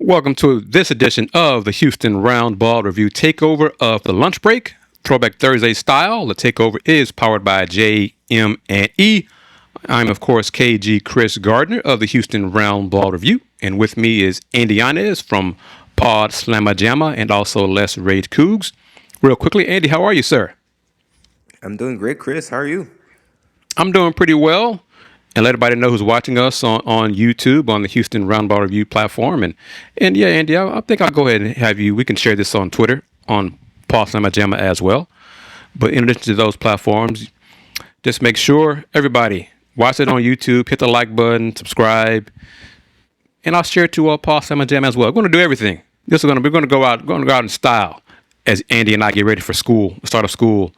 Welcome to this edition of the Houston Roundball Review Takeover of the Lunch Break, Throwback Thursday style. The Takeover is powered by J.M.E. I'm, of course, KG Kris Gardner of the Houston Roundball Review, and with me is Andy Yanez from Pod Slamma Jamma and also Let's Rage Coogs. Real quickly, Andy, how are you, sir? I'm doing great, Chris. How are you? I'm doing pretty well. And let everybody know who's watching us on YouTube on the Houston Roundball Review platform. And yeah, Andy, I think I'll go ahead and have you. We can share this on Twitter on Paul Slamma Jamma as well. But in addition to those platforms, just make sure everybody watch it on YouTube, hit the like button, subscribe, and I'll share it to Paul Slamma Jamma as well. We're going to do everything. We're going to go out in style as Andy and I get ready for school, the start of school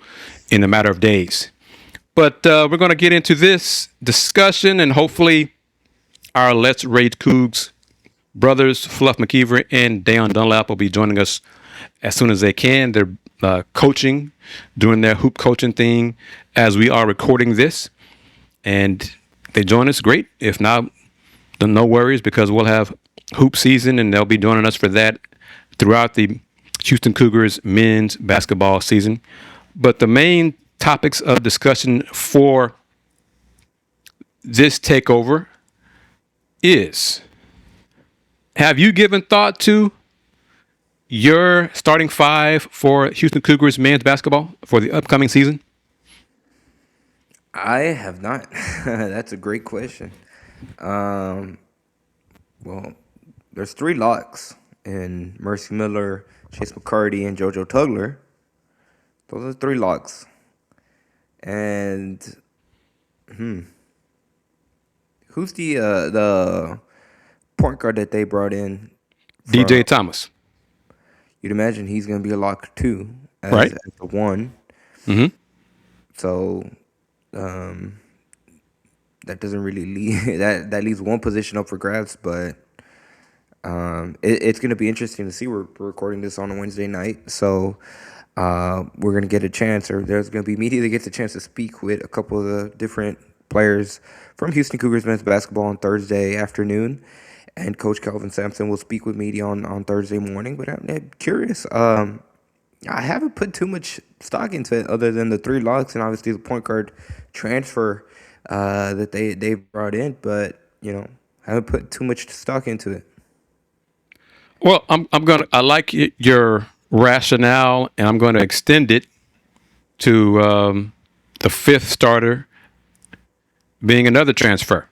in a matter of days. But we're going to get into this discussion, and hopefully our Let's Rage Coogs brothers, Fluff McKeever and Dayon Dunlap, will be joining us as soon as they can. They're coaching, doing their hoop coaching thing as we are recording this. And they join us, great. If not, then no worries, because we'll have hoop season, and they'll be joining us for that throughout the Houston Cougars men's basketball season. But the main topics of discussion for this takeover is, have you given thought to your starting five for Houston Cougars men's basketball for the upcoming season? I have not. That's a great question. Well, there's three locks in Mercy Miller, Chase McCarty, and JoJo Tugler. Those are three locks. And who's the point guard that they brought in? DJ Thomas. You'd imagine he's going to be a lock too, Right. as the one. Mm-hmm. So that doesn't really leave that leaves one position up for grabs, but it's going to be interesting to see. We're recording this on a Wednesday night, so we're going to get a chance, or there's going to be media that gets a chance to speak with a couple of the different players from Houston Cougars men's basketball on Thursday afternoon, and Coach Kelvin Sampson will speak with media on Thursday morning. But I'm curious. I haven't put too much stock into it, other than the three locks and obviously the point guard transfer that they brought in, but haven't put too much stock into it. Well, I like your rationale, and I'm going to extend it to the fifth starter being another transfer,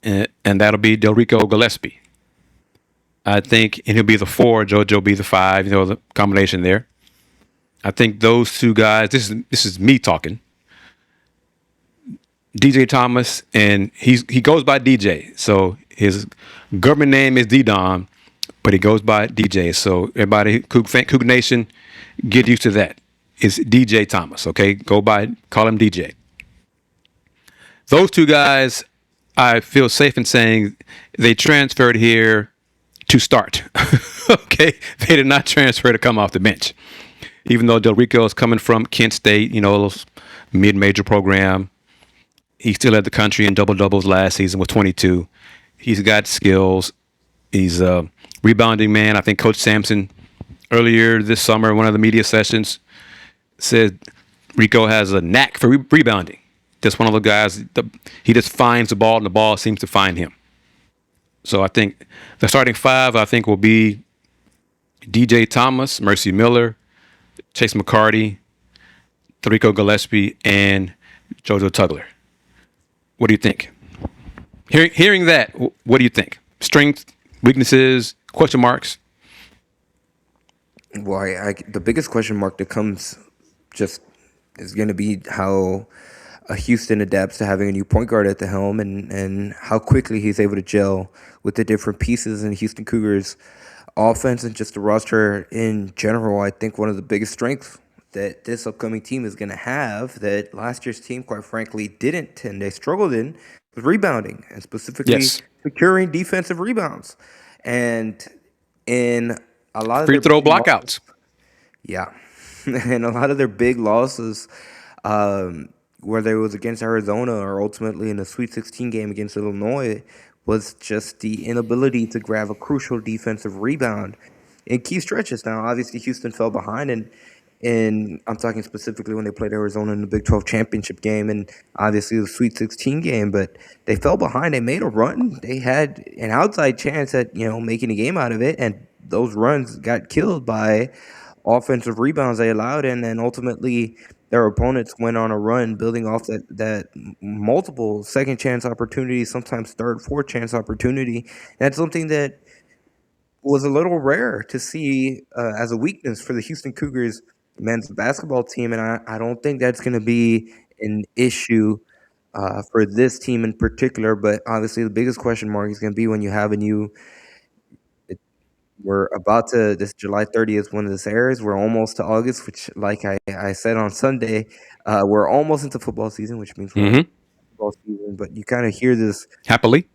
and that'll be Delrecco Gillespie. I think, and he'll be the four, JoJo will be the five. The combination there. I think those two guys. This is me talking. DJ Thomas, and he goes by DJ, so his government name is D-Don, but he goes by DJ. So everybody, Cougar Nation, get used to that. It's DJ Thomas, okay? Call him DJ. Those two guys, I feel safe in saying they transferred here to start, okay? They did not transfer to come off the bench. Even though Delrecco is coming from Kent State, mid-major program, he still led the country in double-doubles last season with 22. He's got skills. He's a rebounding man. I think Coach Sampson, earlier this summer, one of the media sessions, said Rico has a knack for rebounding. Just one of the guys, he just finds the ball, and the ball seems to find him. So I think the starting five, will be DJ Thomas, Mercy Miller, Chase McCarty, Delrecco Gillespie, and JoJo Tugler. What do you think? Hearing that, what do you think? Strengths, weaknesses, question marks? Well, the biggest question mark that comes just is going to be how Houston adapts to having a new point guard at the helm, and how quickly he's able to gel with the different pieces in Houston Cougars offense and just the roster in general. I think one of the biggest strengths that this upcoming team is going to have, that last year's team, quite frankly, didn't, and they struggled in, was rebounding, and specifically securing defensive rebounds. And in a lot of free throw blockouts. Yeah. And a lot of their big losses, whether it was against Arizona or ultimately in the Sweet 16 game against Illinois, was just the inability to grab a crucial defensive rebound in key stretches. Now, obviously, Houston fell behind, and I'm talking specifically when they played Arizona in the Big 12 championship game, and obviously the Sweet 16 game. But they fell behind. They made a run. They had an outside chance at making a game out of it, and those runs got killed by offensive rebounds they allowed, and then ultimately their opponents went on a run, building off that multiple second chance opportunities, sometimes third, fourth chance opportunity. That's something that was a little rare to see as a weakness for the Houston Cougars men's basketball team, and I don't think that's going to be an issue for this team in particular. But obviously, the biggest question mark is going to be when you have a new. We're about to this July 30th when this airs. We're almost to August, which, like I said on Sunday, we're almost into football season, which means we're almost Mm-hmm. into football season. But you kind of hear this Happily.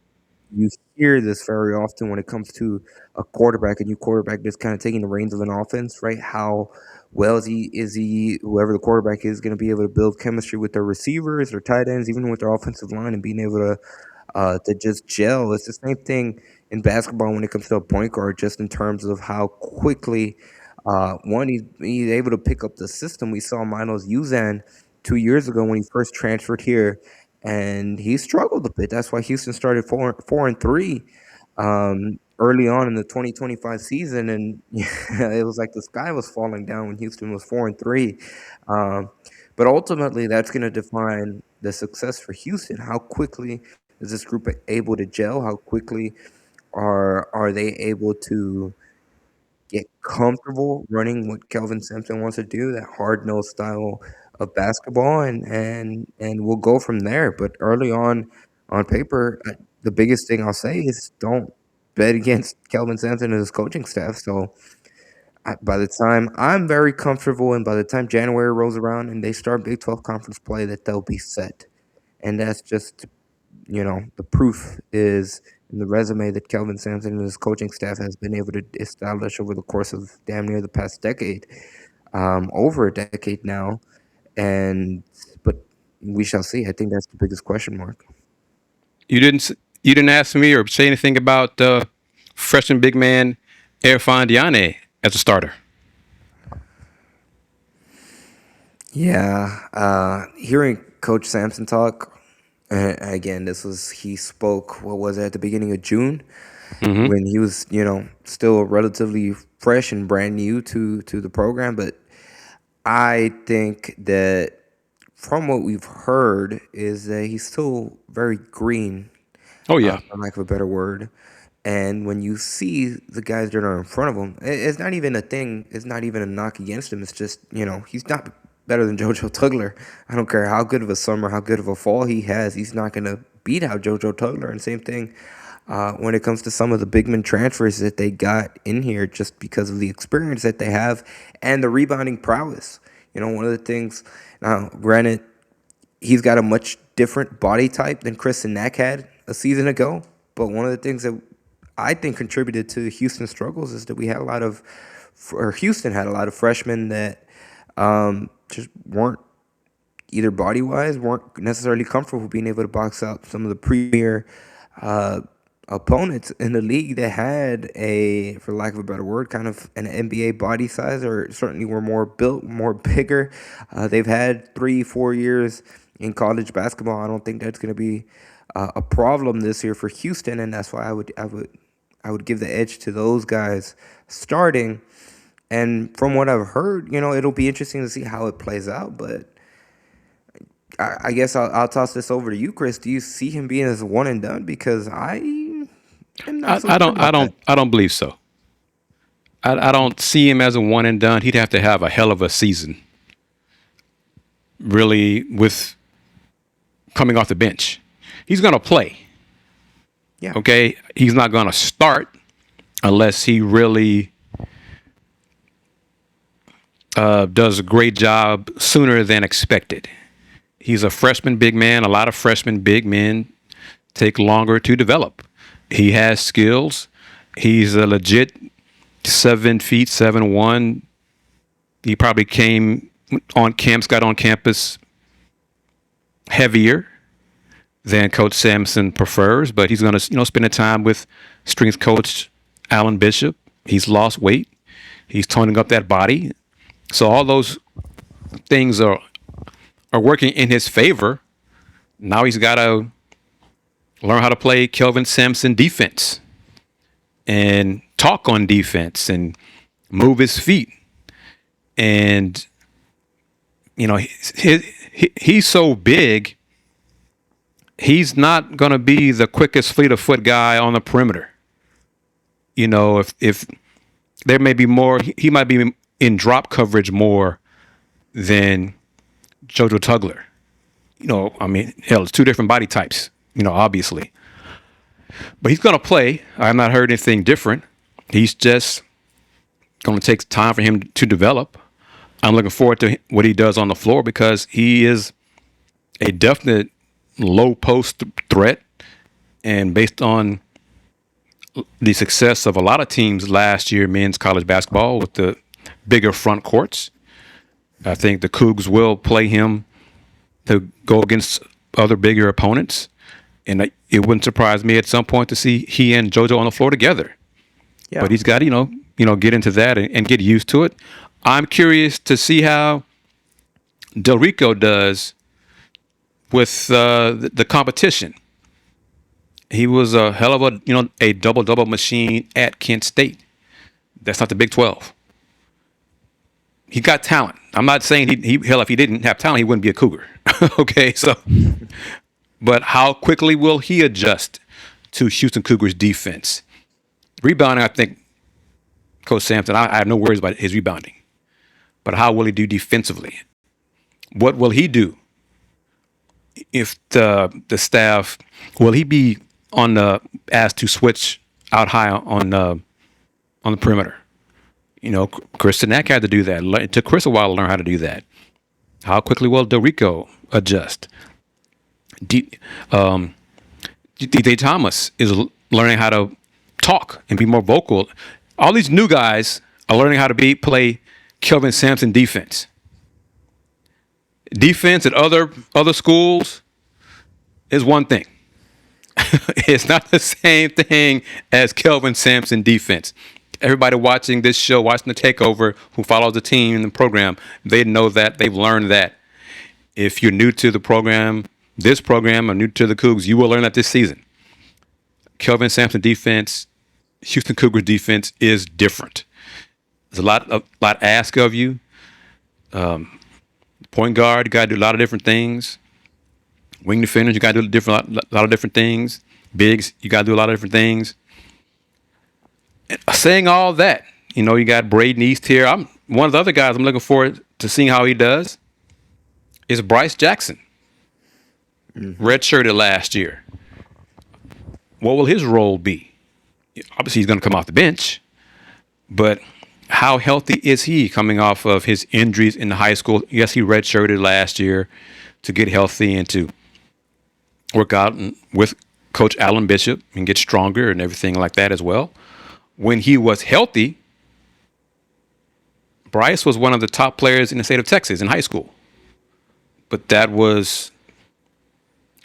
you hear this very often when it comes to a new quarterback that's kind of taking the reins of an offense, right? How well is he whoever the quarterback is going to be able to build chemistry with their receivers, their tight ends, even with their offensive line, and being able to just gel. It's the same thing in basketball when it comes to a point guard, just in terms of how quickly one he's able to pick up the system. We saw Miles Uzan 2 years ago when he first transferred here, and he struggled a bit. That's why Houston started 4-3 early on in the 2025 season, and it was like the sky was falling down when Houston was 4-3. Um, but ultimately, that's going to define the success for Houston. How quickly is this group able to gel? How quickly are they able to get comfortable running what Kelvin Sampson wants to do, that hard nosed style of basketball, and we'll go from there. But early on paper, the biggest thing I'll say is don't bet against Kelvin Sampson and his coaching staff. So by the time I'm very comfortable, and by the time January rolls around and they start Big 12 conference play, that they'll be set. And that's just the proof is in the resume that Kelvin Sampson and his coaching staff has been able to establish over the course of damn near the past decade, over a decade now. And but we shall see. I think that's the biggest question mark. You didn't you didn't ask me or say anything about freshman big man Arafan Diane as a starter. Yeah, hearing Coach Sampson talk again. He spoke. What was it, at the beginning of June, Mm-hmm. when he was still relatively fresh and brand new to the program. But I think that from what we've heard is that he's still very green, Oh yeah. for lack of a better word. And when you see the guys that are in front of him, it's not even a thing. It's not even a knock against him. It's just, he's not better than JoJo Tugler. I don't care how good of a summer, how good of a fall he has. He's not going to beat out JoJo Tugler. And same thing when it comes to some of the big man transfers that they got in here, just because of the experience that they have and the rebounding prowess. One of the things, now, granted, he's got a much different body type than Chris and Nack had a season ago. But one of the things that I think contributed to Houston's struggles is that Houston had a lot of freshmen that just weren't, either body wise, weren't necessarily comfortable being able to box out some of the premier uh, opponents in the league that had for lack of a better word, kind of an NBA body size, or certainly were more built, more bigger. They've had 3-4 years in college basketball. I don't think that's going to be a problem this year for Houston, and that's why I would give the edge to those guys starting. And from what I've heard, it'll be interesting to see how it plays out. But I guess I'll toss this over to you, Chris. Do you see him being as a one and done? Because I am not so I sure don't I about that. don't I don't believe so. I don't see him as a one and done. He'd have to have a hell of a season, really, with coming off the bench. He's going to play. Yeah. Okay, he's not going to start unless he really does a great job sooner than expected. He's a freshman big man. A lot of freshman big men take longer to develop. He has skills. He's a legit 7 feet 7'1". He probably got on campus heavier. than Coach Sampson prefers, but he's going to, spend the time with strength coach Alan Bishop. He's lost weight. He's toning up that body. So all those things are working in his favor. Now he's got to learn how to play Kelvin Sampson defense and talk on defense and move his feet. And, he's so big, he's not going to be the quickest fleet of foot guy on the perimeter. If there may be more, he might be in drop coverage more than JoJo Tugler. Hell, it's two different body types, obviously. But he's going to play. I've not heard anything different. He's just going to take time for him to develop. I'm looking forward to what he does on the floor because he is a definite low post threat. And based on the success of a lot of teams last year, men's college basketball, with the bigger front courts, I think the Cougs will play him to go against other bigger opponents. And it wouldn't surprise me at some point to see he and JoJo on the floor together. Yeah. But he's got to, get into that and get used to it. I'm curious to see how Delrecco does with the competition. He was a hell of a double-double machine at Kent State. That's not the Big 12. He got talent. I'm not saying if he didn't have talent, he wouldn't be a Cougar. Okay, so, but how quickly will he adjust to Houston Cougars defense? Rebounding, I think, Coach Sampson, I have no worries about his rebounding. But how will he do defensively? What will he do if the staff, will he be asked to switch out high on the perimeter? Kris Gardner had to do that. It took Kris a while to learn how to do that. How quickly will Delrecco adjust? DJ Thomas is learning how to talk and be more vocal. All these new guys are learning how to play Kelvin Sampson defense. Defense at other schools is one thing. It's not the same thing as Kelvin Sampson defense. Everybody watching this show, watching the Takeover, who follows the team and the program, they know that. They've learned that. If you're new to the program, this program, or new to the Cougs, you will learn that this season. Kelvin Sampson defense, Houston Cougars defense is different. There's a lot asked of you. Point guard, you got to do a lot of different things. Wing defenders, you got to do a lot of different things. Bigs, you got to do a lot of different things. And saying all that, you got Braden East here. I'm one of the other guys I'm looking forward to seeing how he does is Bryce Jackson. Mm-hmm. Redshirted last year. What will his role be? Obviously, he's going to come off the bench, but how healthy is he coming off of his injuries in the high school? Yes, he redshirted last year to get healthy and to work out with Coach Alan Bishop and get stronger and everything like that as well. When he was healthy, Bryce was one of the top players in the state of Texas in high school. But that was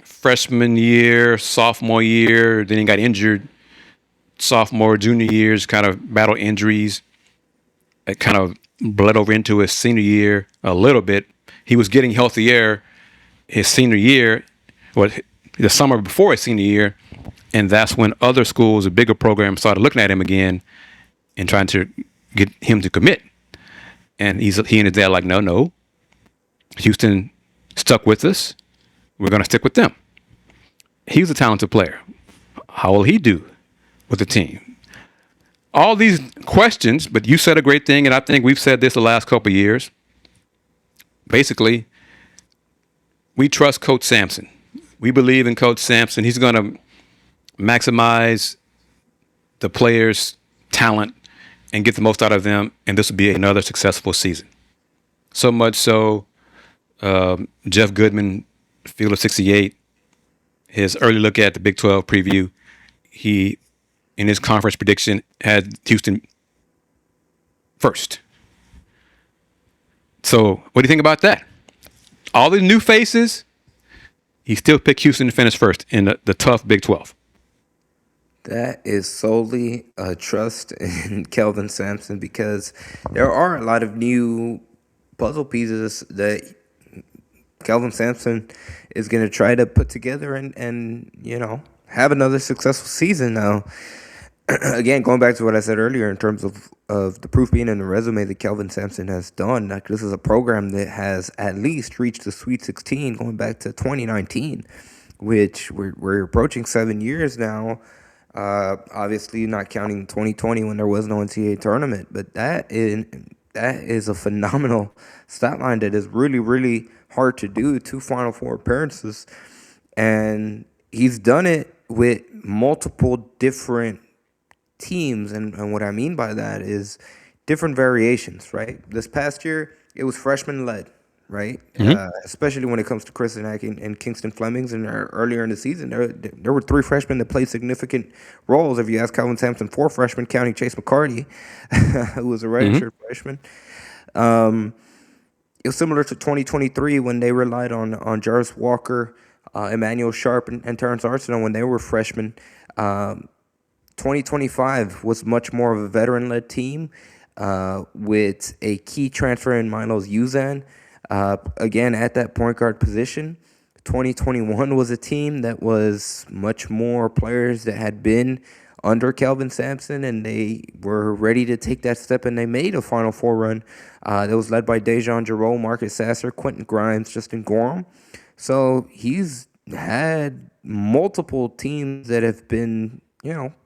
freshman year, sophomore year, then he got injured. Sophomore, junior years, kind of battled injuries. It kind of bled over into his senior year a little bit. He was getting healthier his senior year, or the summer before his senior year, and that's when other schools, a bigger program, started looking at him again and trying to get him to commit. And he and his dad like, no. Houston stuck with us. We're going to stick with them. He's a talented player. How will he do with the team? All these questions, but you said a great thing, and I think we've said this the last couple of years. Basically, we trust Coach Sampson. We believe in Coach Sampson. He's going to maximize the players' talent and get the most out of them, and this will be another successful season. So much so, Jeff Goodman, Field of 68, his early look at the Big 12 preview, he, in his conference prediction, had Houston first. So what do you think about that? All the new faces, he still picked Houston to finish first in the tough Big 12. That is solely a trust in Kelvin Sampson, because there are a lot of new puzzle pieces that Kelvin Sampson is going to try to put together and have another successful season. Now, again, going back to what I said earlier in terms of the proof being in the resume that Kelvin Sampson has done, like, this is a program that has at least reached the Sweet 16 going back to 2019, which we're approaching 7 years now. Obviously, not counting 2020 when there was no NCAA tournament, but that is a phenomenal stat line that is really, really hard to do. 2 Final Four appearances, and he's done it with multiple different teams, and what I mean by that is different variations, right? This past year, it was freshman-led, right? Especially when it comes to Chris and Kingston Flemings, and earlier in the season, there were 3 freshmen that played significant roles. If you ask Kelvin Sampson, 4 freshmen, counting Chase McCarty, who was a redshirt freshman. It was similar to 2023 when they relied on Jarvis Walker, Emmanuel Sharp, and Terrence Arsenault when they were freshmen. 2025 was much more of a veteran-led team with a key transfer in Milos Uzan, again, at that point guard position. 2021 was a team that was much more players that had been under Kelvin Sampson, and they were ready to take that step, and they made a Final Four run that was led by Dejan Jarreau, Marcus Sasser, Quentin Grimes, Justin Gorham. So he's had multiple teams that have been,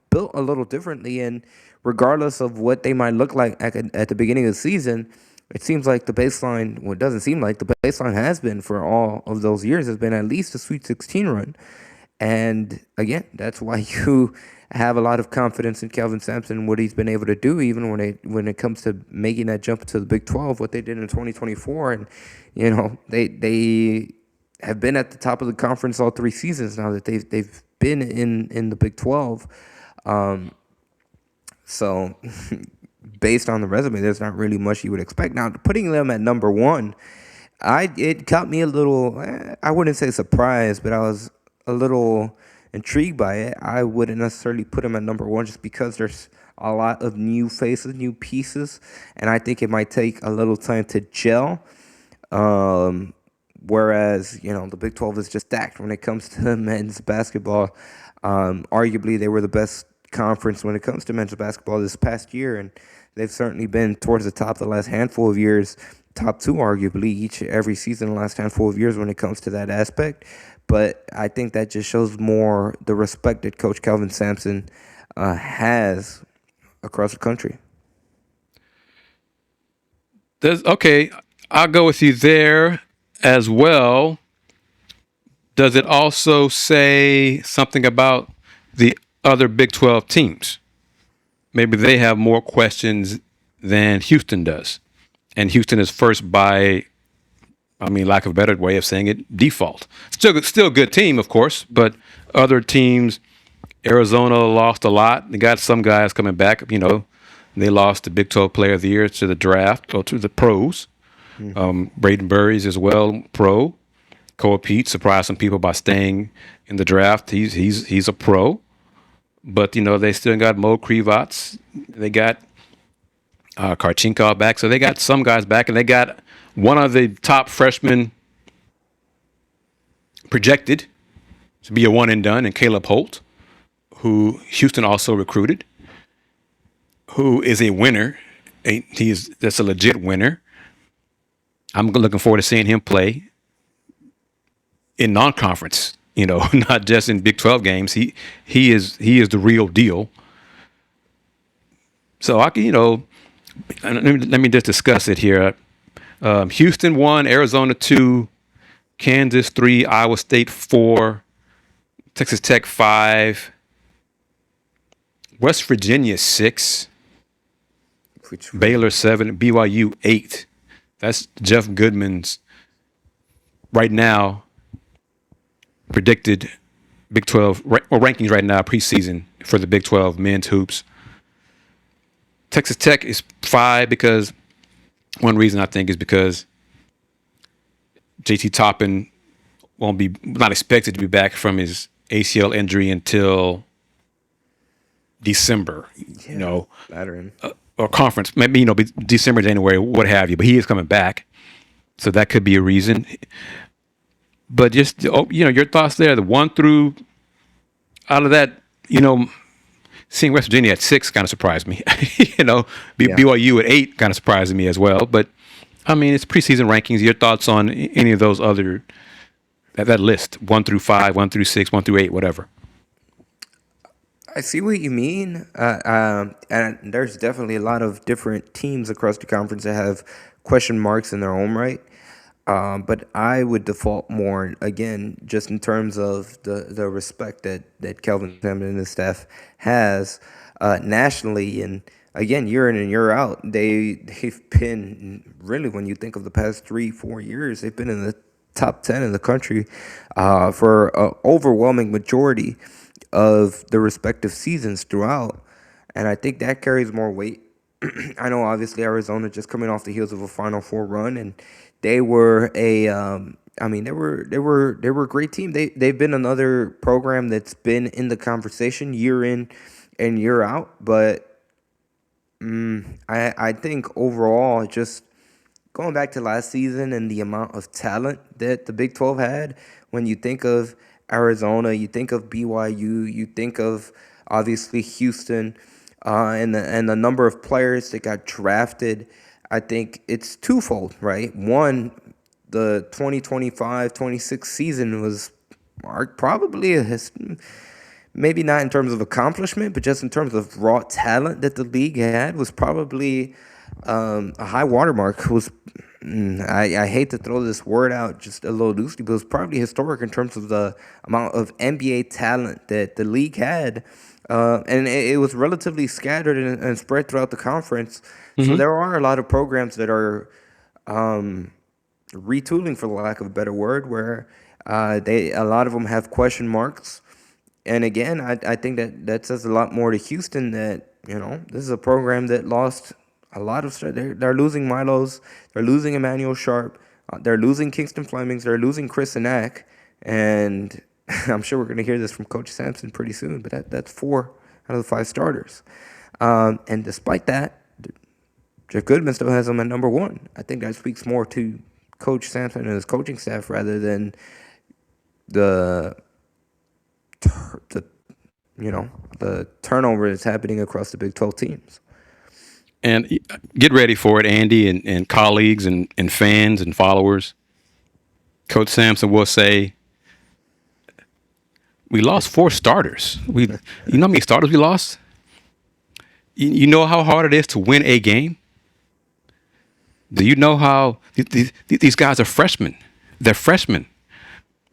built a little differently, and regardless of what they might look like at the beginning of the season, it seems like the baseline, well, it doesn't seem like, the baseline has been for all of those years has been at least a Sweet 16 run. And again, that's why you have a lot of confidence in Kelvin Sampson and what he's been able to do, even when it comes to making that jump to the Big 12, what they did in 2024. And, they have been at the top of the conference all 3 seasons now that they've been in the Big 12. So based on the resume, there's not really much you would expect. Now, putting them at number 1, it caught me a little, I wouldn't say surprised, but I was a little intrigued by it. I wouldn't necessarily put them at number 1 just because there's a lot of new faces, new pieces, and I think it might take a little time to gel. Whereas, the Big 12 is just stacked when it comes to men's basketball. Arguably, they were the best conference when it comes to men's basketball this past year, and they've certainly been towards the top the last handful of years, top 2 arguably every season the last handful of years when it comes to that aspect. But I think that just shows more the respect that Coach Kelvin Sampson has across the country. Okay, I'll go with you there as well. Does it also say something about the other Big 12 teams? Maybe they have more questions than Houston does. And Houston is first by, lack of a better way of saying it, default. Still a good team, of course, but other teams, Arizona lost a lot. They got some guys coming back, They lost the Big 12 Player of the Year to the draft or to the pros. Braden Burries as well, pro. Koa Pete surprised some people by staying in the draft. He's a pro. But, they still got Mo Krivats. They got Karchinkov back. So they got some guys back, and they got one of the top freshmen projected to be a one and done, and Caleb Holt, who Houston also recruited, who is a winner. That's a legit winner. I'm looking forward to seeing him play in non-conference, not just in Big 12 games. He is the real deal. So let me just discuss it here. Houston 1, Arizona 2, Kansas 3, Iowa State 4, Texas Tech 5, West Virginia 6, Baylor 7, BYU 8. That's Jeff Goodman's right now predicted Big 12 rankings right now preseason for the Big 12 men's hoops. Texas Tech is 5 because one reason I think is because JT Toppin won't be not expected to be back from his ACL injury until December. You Yeah, know, veteran. or conference, maybe December, January, what have you. But he is coming back, so that could be a reason. But just your thoughts there. The one through out of that, seeing West Virginia at 6 kind of surprised me. Yeah. BYU at 8 kind of surprised me as well. But I mean, it's preseason rankings. Your thoughts on any of those other that list, 1 through 5, 1 through 6, 1 through 8, whatever. I see what you mean. And there's definitely a lot of different teams across the conference that have question marks in their own right. But I would default more, again, just in terms of the respect that Kelvin Sampson and his staff has nationally. And again, year in and year out, they've been, really, when you think of the past 3-4 years, they've been in the top 10 in the country for an overwhelming majority of the respective seasons throughout. And I think that carries more weight. I know, obviously, Arizona just coming off the heels of a Final Four run, and they were they were a great team. They've been another program that's been in the conversation year in and year out. But I think overall, just going back to last season and the amount of talent that the Big 12 had, when you think of Arizona, you think of BYU, you think of obviously Houston, and the number of players that got drafted. I think it's twofold, right? One, the 2025-26 season was probably maybe not in terms of accomplishment, but just in terms of raw talent that the league had, was probably a high watermark. I hate to throw this word out just a little loosely, but it was probably historic in terms of the amount of NBA talent that the league had. And it was relatively scattered and spread throughout the conference. So there are a lot of programs that are retooling, for the lack of a better word, where a lot of them have question marks. And again, I think that says a lot more to Houston, that this is a program that lost a lot of stuff. They're losing Milos, they're losing Emmanuel Sharp, they're losing Kingston Flemings, they're losing Chris Anak, and I'm sure we're going to hear this from Coach Sampson pretty soon. But that's 4 out of the 5 starters, and despite that, Jeff Goodman still has them at number 1. I think that speaks more to Coach Sampson and his coaching staff rather than the turnover that's happening across the Big 12 teams. And get ready for it, Andy, and colleagues and fans and followers. Coach Sampson will say, we lost 4 starters. You know how many starters we lost? You know how hard it is to win a game? Do you know how these guys are freshmen? They're freshmen.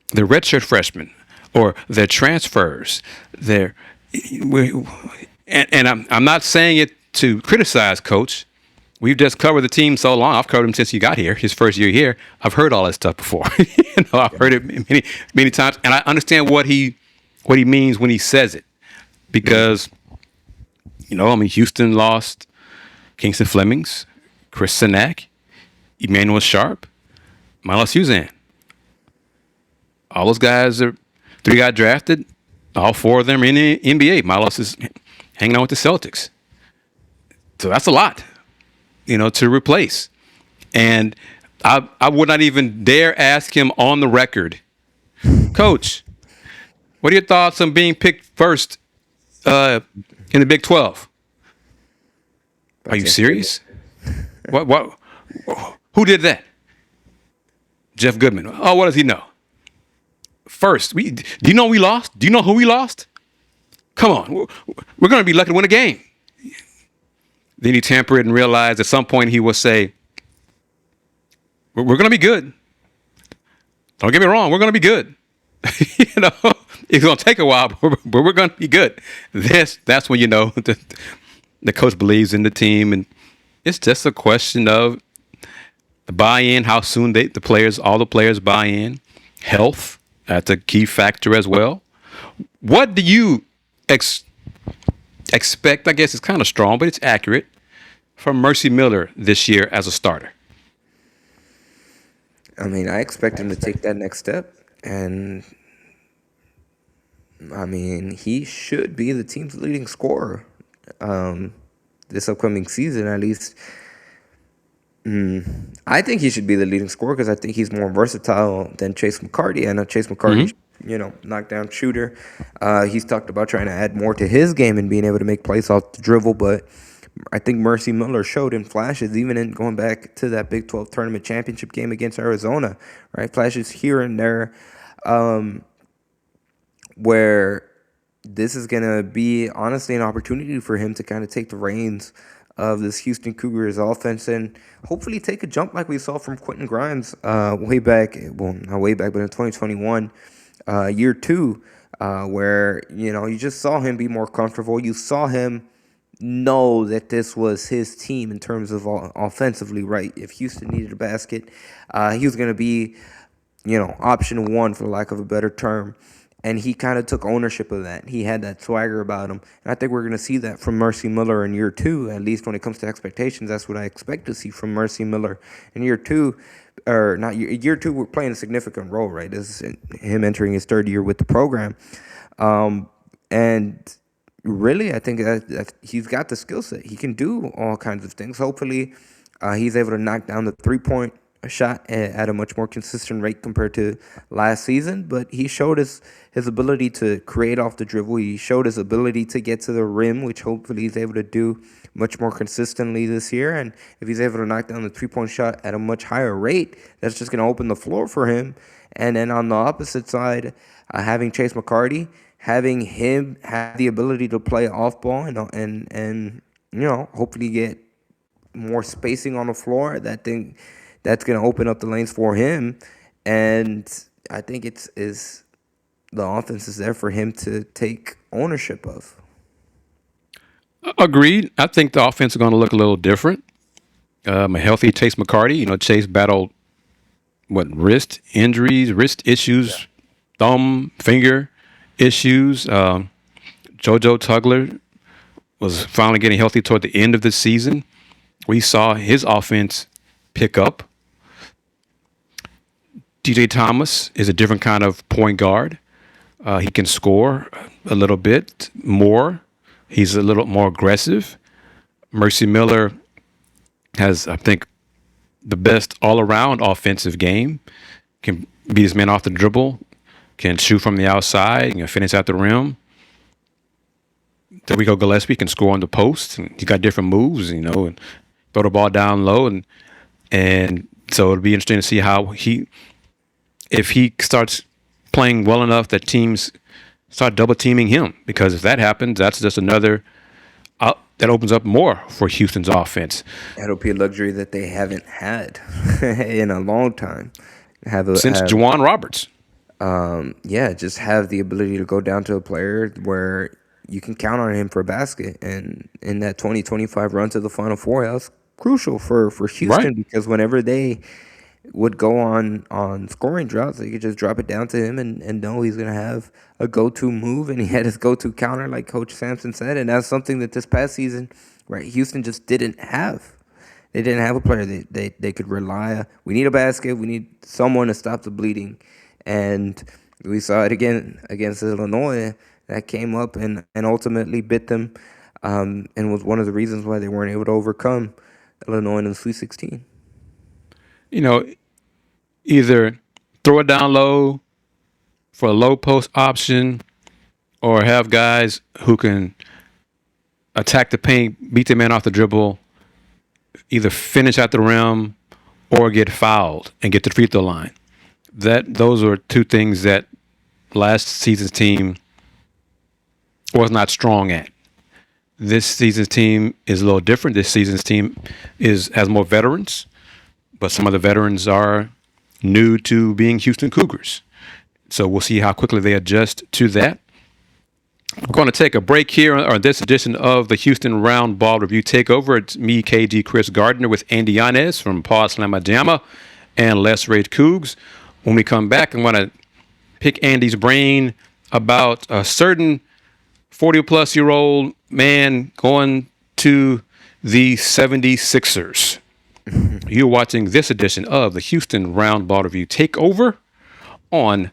They're redshirt freshmen, or they're transfers. And I'm not saying it to criticize Coach. We've just covered the team so long. I've covered him since he got here, his first year here. I've heard all that stuff before. I've heard it many, many times, and I understand what he means when he says it, because Houston lost Kingston Flemings, Chris Sanak, Emmanuel Sharp, Milos Suzanne. All those guys 3 got drafted. All 4 of them are in the NBA. Milos is hanging out with the Celtics. So that's a lot, to replace. And I would not even dare ask him on the record, Coach, what are your thoughts on being picked first in the Big 12? Are you serious? What? Who did that? Jeff Goodman. Oh, what does he know? First, do you know we lost? Do you know who we lost? Come on, we're going to be lucky to win a game. Then he tempered and realized at some point he will say, we're going to be good. Don't get me wrong, we're going to be good. It's going to take a while, but we're going to be good. That's when the coach believes in the team, and it's just a question of the buy-in, how soon all the players buy in, health. That's a key factor as well. What do you expect? I guess it's kind of strong, but it's accurate, from Mercy Miller this year as a starter. I mean, I expect him to take that next step. And I mean, he should be the team's leading scorer this upcoming season, at least. I think he should be the leading scorer because I think he's more versatile than Chase McCarty. I know Chase McCarty, knockdown shooter. He's talked about trying to add more to his game and being able to make plays off the dribble, but I think Mercy Miller showed in flashes, even in going back to that Big 12 tournament championship game against Arizona, right? Flashes here and there, where this is going to be honestly an opportunity for him to kind of take the reins of this Houston Cougars offense and hopefully take a jump like we saw from Quentin Grimes way back, well, not way back, but in 2021, year two, where, you just saw him be more comfortable. You saw him know that this was his team in terms of offensively, right? If Houston needed a basket, he was going to be, option one, for lack of a better term. And he kind of took ownership of that. He had that swagger about him. And I think we're going to see that from Mercy Miller in year two, at least when it comes to expectations. That's what I expect to see from Mercy Miller in year two. Or not year two, we're playing a significant role, right? This is him entering his third year with the program. And really, I think that he's got the skill set. He can do all kinds of things. Hopefully, he's able to knock down the three-point shot at a much more consistent rate compared to last season. But he showed his ability to create off the dribble. He showed his ability to get to the rim, which hopefully he's able to do much more consistently this year. And if he's able to knock down the three-point shot at a much higher rate, that's just going to open the floor for him. And then on the opposite side, having Chase McCarty, having him have the ability to play off ball and hopefully get more spacing on the floor, that's going to open up the lanes for him. And I think the offense is there for him to take ownership of. Agreed. I think the offense is going to look a little different. A healthy Chase McCarty. Chase battled wrist injuries, wrist issues, thumb, finger issues. JoJo Tugler was finally getting healthy toward the end of the season. We saw his offense pick up. DJ Thomas is a different kind of point guard. He can score a little bit more. He's a little more aggressive. Mercy Miller has, I think, the best all-around offensive game. Can beat his man off the dribble. Can shoot from the outside. Finish at the rim. Delrecco Gillespie can score on the post. And he's got different moves, and throw the ball down low. And so it'll be interesting to see how if he starts playing well enough that teams start double teaming him. Because if that happens, that's just another that opens up more for Houston's offense. That'll be a luxury that they haven't had in a long time. Since Juwan Roberts. Just have the ability to go down to a player where you can count on him for a basket. And in that 2025 run to the Final Four, that was crucial for Houston, right? Because whenever they would go on scoring droughts, they could just drop it down to him and know he's going to have a go-to move, and he had his go-to counter, like Coach Sampson said. And that's something that this past season, right, Houston just didn't have. They didn't have a player they could rely on. We need a basket. We need someone to stop the bleeding. And we saw it again against Illinois. That came up and ultimately bit them, and was one of the reasons why they weren't able to overcome Illinois in the Sweet 16. Either throw it down low for a low post option, or have guys who can attack the paint, beat the man off the dribble, either finish at the rim or get fouled and get to the free throw line. Those are two things that last season's team was not strong at. This season's team is a little different. This season's team has more veterans, but some of the veterans are new to being Houston Cougars. So we'll see how quickly they adjust to that. We're going to take a break here on this edition of the Houston Roundball Review Takeover. It's me, KG Kris Gardner, with Andy Yanez from Paul Slamadjama and Let's Rage Coogs. When we come back, I'm going to pick Andy's brain about a certain 40-plus-year-old man going to the 76ers. You're watching this edition of the Houston Roundball Review Takeover on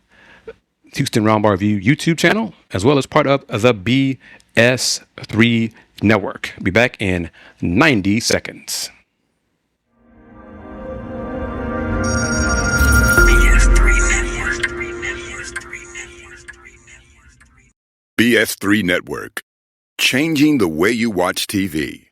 Houston Roundball Review YouTube channel, as well as part of the BS3 Network. Be back in 90 seconds. BS3 Network, changing the way you watch TV.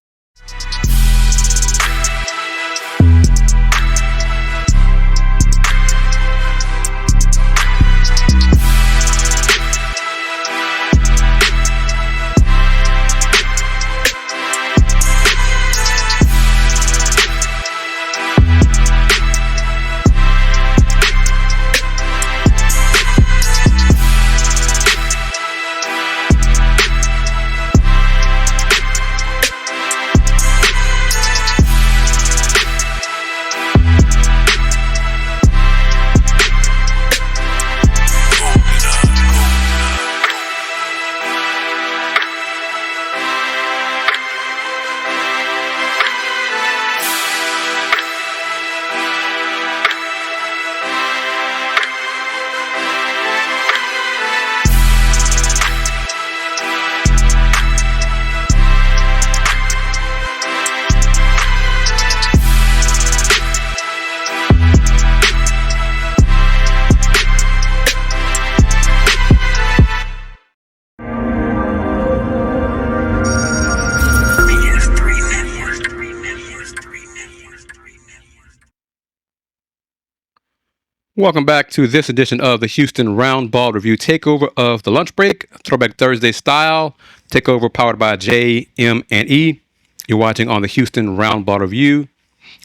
Welcome back to this edition of the Houston Roundball Review Takeover of the Lunch Break, Throwback Thursday style. Takeover powered by JM&E. You're watching on the Houston Roundball Review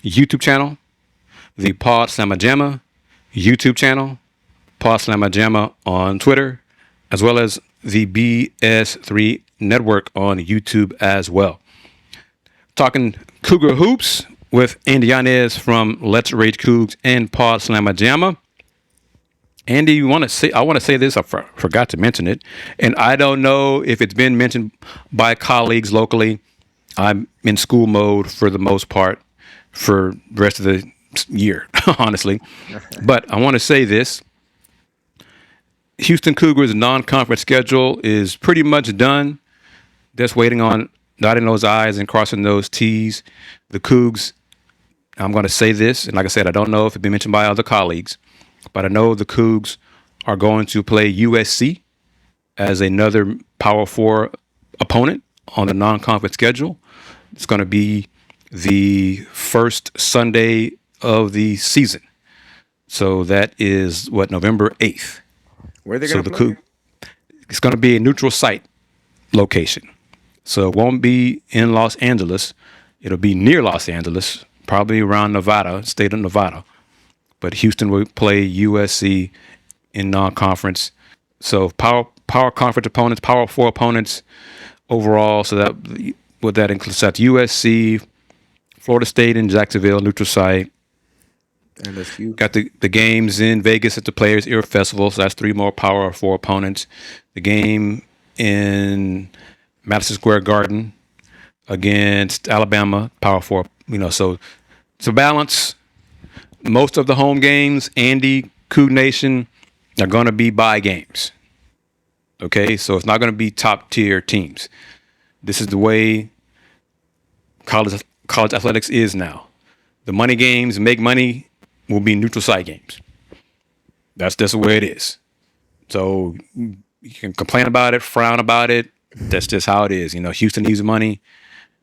YouTube channel, the Pod Slamma Jamma YouTube channel, Pod Slamma Jamma on Twitter, as well as the BS3 Network on YouTube as well. Talking Cougar Hoops with Andy Yanez from Let's Rage Coogs and Pod Slamma Jamma. Andy, I want to say this. I forgot to mention it, and I don't know if it's been mentioned by colleagues locally. I'm in school mode for the most part for the rest of the year, honestly. But I want to say this. Houston Cougars non-conference schedule is pretty much done. Just waiting on dotting those I's and crossing those T's. The Cougs, I'm going to say this, and like I said, I don't know if it's been mentioned by other colleagues, but I know the Cougs are going to play USC as another Power 4 opponent on the non-conference schedule. It's going to be the first Sunday of the season. So that is, November 8th. Where are they going to play? It's going to be a neutral site location. So it won't be in Los Angeles. It'll be near Los Angeles, probably around Nevada, state of Nevada. But Houston will play USC in non-conference. So power conference opponents, Power 4 opponents overall. So that includes USC, Florida State, and Jacksonville, neutral site. LSU. Got the games in Vegas at the Players Era Festival. So that's 3 more Power 4 opponents. The game in Madison Square Garden against Alabama, Power 4. So to balance, most of the home games, Andy, Coug Nation, are going to be bye games. Okay, so it's not going to be top tier teams. This is the way college athletics is now. The money games, make money, will be neutral site games. That's just the way it is. So you can complain about it, frown about it. That's just how it is. Houston needs money,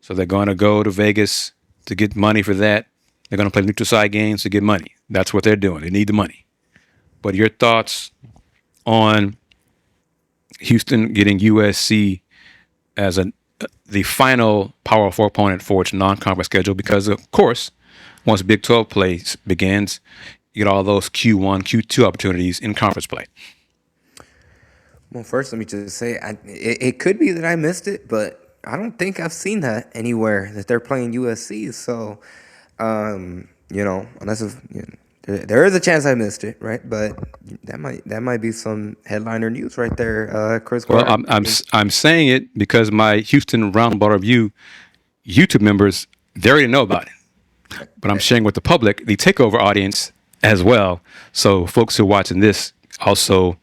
so they're going to go to Vegas to get money for that. They're going to play neutral site games to get money. That's what they're doing. They need the money. But your thoughts on Houston getting USC as the final Power 4 opponent for its non-conference schedule? Because, of course, once Big 12 play begins, you get all those Q1, Q2 opportunities in conference play. Well, first, let me just say, it could be that I missed it, but I don't think I've seen that anywhere that they're playing USC. So, unless there is a chance I missed it, right? But that might be some headliner news right there, Kris Gardner. Well, I'm saying it because my Houston Roundball Review YouTube members, they already know about it. But I'm sharing with the public, the Takeover audience as well. So folks who are watching this also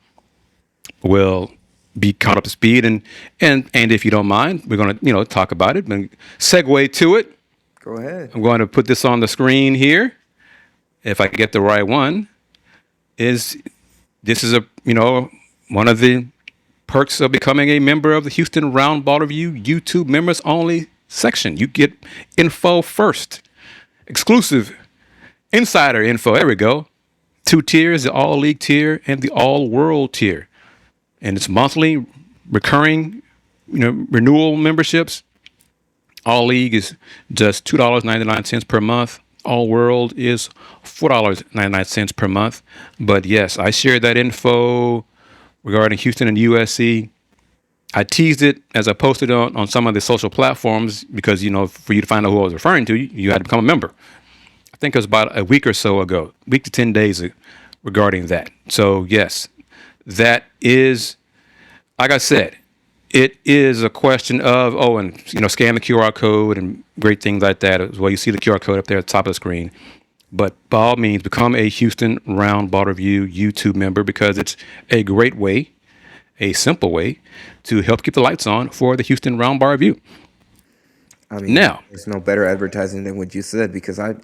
will be caught up to speed. And if you don't mind, we're going to talk about it and segue to it. Go ahead. I'm going to put this on the screen here. If I get the right one, this is one of the perks of becoming a member of the Houston Roundball Review YouTube members only section. You get info first, exclusive insider info. There we go. 2 tiers: the All League tier and the All World tier, and it's monthly, recurring, renewal memberships. All League is just $2.99 per month. All World is $4.99 per month. But yes, I shared that info regarding Houston and USC. I teased it as I posted on some of the social platforms because, for you to find out who I was referring to, you had to become a member. I think it was about a week or so ago, week to 10 days regarding that. So yes, that is, like I said, it is a question of, scan the QR code and great things like that as well. You see the QR code up there at the top of the screen. But by all means, become a Houston Roundball Review YouTube member because it's a great way, a simple way to help keep the lights on for the Houston Roundball Review. I mean, now, there's no better advertising than what you said because I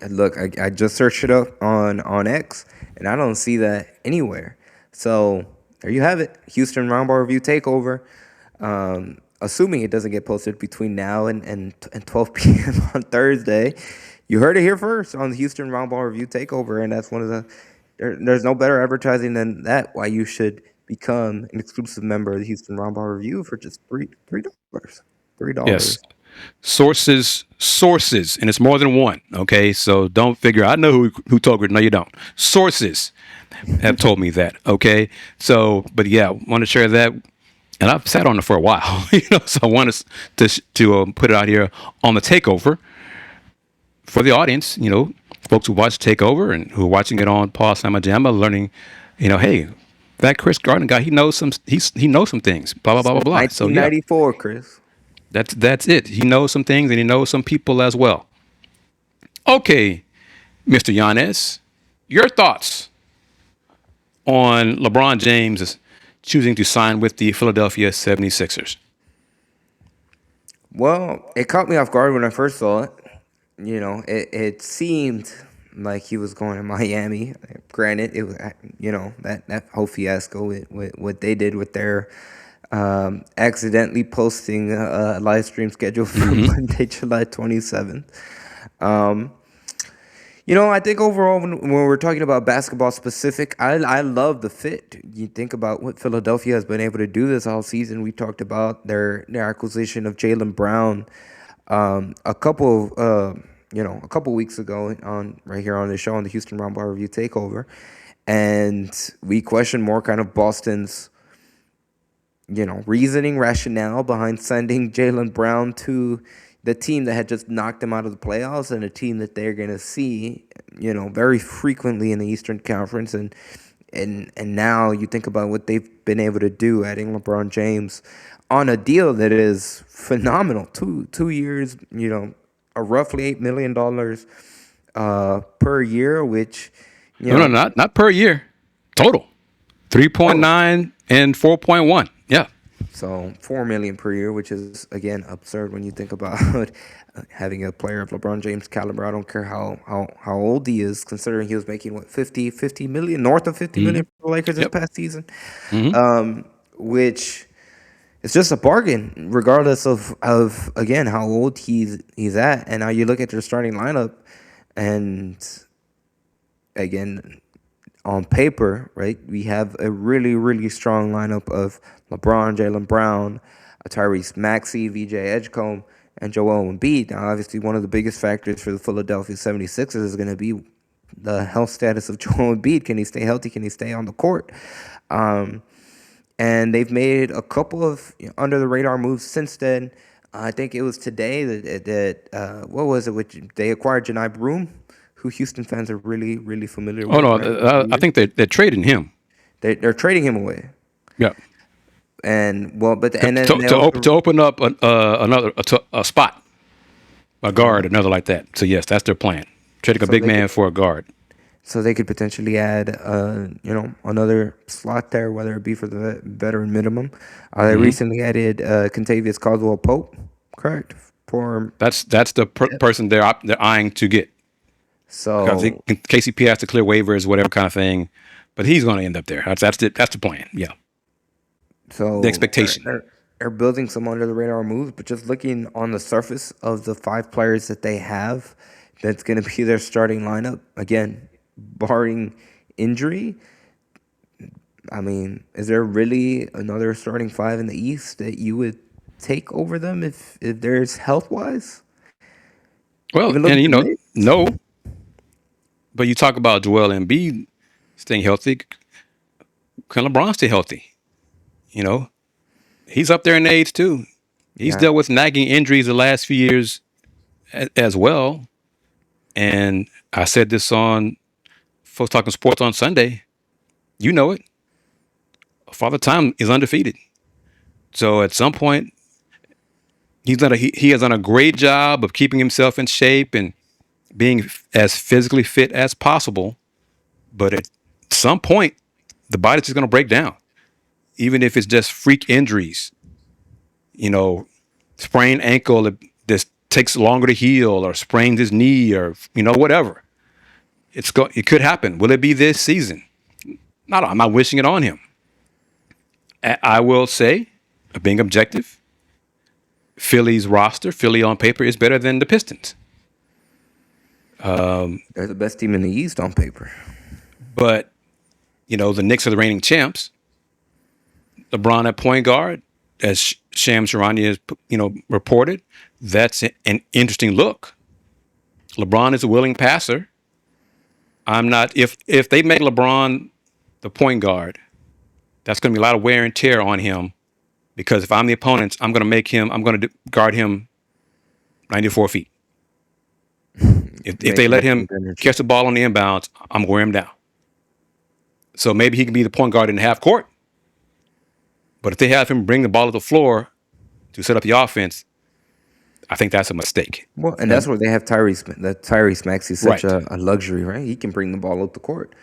just searched it up on X and I don't see that anywhere. So there you have it, Houston Roundball Review Takeover. Assuming it doesn't get posted between now and 12 p.m. on Thursday. You heard it here first on the Houston Roundball Review Takeover, and that's one of the there's no better advertising than that. Why you should become an exclusive member of the Houston Roundball Review for just $3. $3. yes, sources, and it's more than one. Okay, so don't figure. I know who told you. No, you don't. Sources have told me that. Okay, so but yeah, want to share that. And I've sat on it for a while, so I want to put it out here on the Takeover for the audience, folks who watch Takeover and who are watching it on Paul Sama Jamma, learning, hey, that Kris Gardner guy, he knows some things, blah, blah, blah, blah, blah. 1994, so, Chris. That's it. He knows some things and he knows some people as well. Okay, Mr. Yanez, your thoughts on LeBron James choosing to sign with the Philadelphia 76ers? Well, it caught me off guard when I first saw it. It seemed like he was going to Miami. Granted, it was, that whole fiasco with what they did with their accidentally posting a live stream schedule for Monday, July 27th. I think overall, when we're talking about basketball specific, I love the fit. You think about what Philadelphia has been able to do this all season. We talked about their acquisition of Jaylen Brown a couple weeks ago right here on the show on the Houston Roundball Review Takeover, and we questioned more kind of Boston's reasoning, rationale behind sending Jaylen Brown to the team that had just knocked them out of the playoffs and a team that they're going to see, very frequently in the Eastern Conference. And now you think about what they've been able to do, adding LeBron James on a deal that is phenomenal. 2 years, a roughly $8 million per year, which, No, not per year. Total. 3.9 and 4.1. Yeah. So $4 million per year, which is again absurd when you think about having a player of LeBron James caliber. I don't care how old he is, considering he was making 50 million, north of 50 million for the Lakers this past season, which is just a bargain, regardless of again how old he's at. And now you look at their starting lineup, and again, on paper, right, we have a really, really strong lineup of LeBron, Jaylen Brown, Tyrese Maxey, VJ Edgecombe, and Joel Embiid. Now, obviously, one of the biggest factors for the Philadelphia 76ers is going to be the health status of Joel Embiid. Can he stay healthy? Can he stay on the court? And they've made a couple of under-the-radar moves since then. I think it was today that what was it? Which they acquired Janai Broom, who Houston fans are really, really familiar with. Oh, no, I think they're trading him. They're trading him away. Yeah. And then to open up another spot, a guard, another like that. So yes, that's their plan. Trading a big man for a guard. So they could potentially add, another slot there, whether it be for the veteran minimum. They recently added Contavious Caldwell Pope, correct? For That's the person they're eyeing to get. Because so KCP has to clear waivers, whatever kind of thing, but he's going to end up there. That's the plan. Yeah, the so expectation. they're building some under the radar moves, but just looking on the surface of the 5 players that they have, that's going to be their starting lineup again, barring injury. I mean, is there really another starting 5 in the East that you would take over them if there's health wise? Well, Even look and at the Knicks. no, but you talk about Joel Embiid staying healthy. Can LeBron stay healthy? He's up there in age too. He's Yeah. dealt with nagging injuries the last few years as well. And I said this on Folks Talking Sports on Sunday. You know it. Father Time is undefeated. So at some point, he has done a great job of keeping himself in shape and being as physically fit as possible. But at some point, the body's just going to break down, even if it's just freak injuries. Sprained ankle that just takes longer to heal, or sprained his knee, or whatever. It could happen. Will it be this season? I'm not wishing it on him. I will say, being objective, Philly on paper is better than the Pistons. They're the best team in the East on paper. But, the Knicks are the reigning champs. LeBron at point guard, as Shams Charania has, reported, that's an interesting look. LeBron is a willing passer. I'm not, if they make LeBron the point guard, that's going to be a lot of wear and tear on him, because if I'm the opponent, I'm going to guard him 94 feet. If they let him catch the ball on the inbounds, I'm going to wear him down. So maybe he can be the point guard in the half court. But if they have him bring the ball to the floor to set up the offense, I think that's a mistake. Well, and that's where they have Tyrese. That Tyrese Maxey's such Right. a luxury, right? He can bring the ball up the court,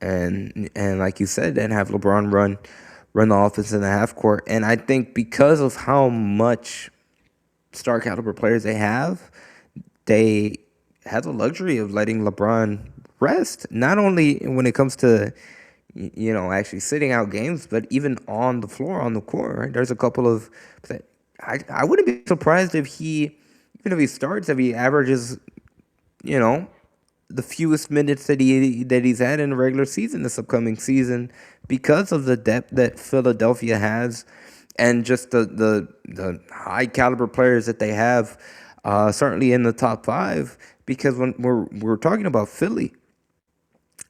and like you said, then have LeBron run the offense in the half court. And I think because of how much star caliber players they have the luxury of letting LeBron rest. Not only when it comes to actually sitting out games, but even on the floor, on the court. Right? There's a couple of I wouldn't be surprised if even if he starts, if he averages, the fewest minutes that he's had in the regular season this upcoming season, because of the depth that Philadelphia has, and just the high caliber players that they have, certainly in the top 5. Because when we're talking about Philly,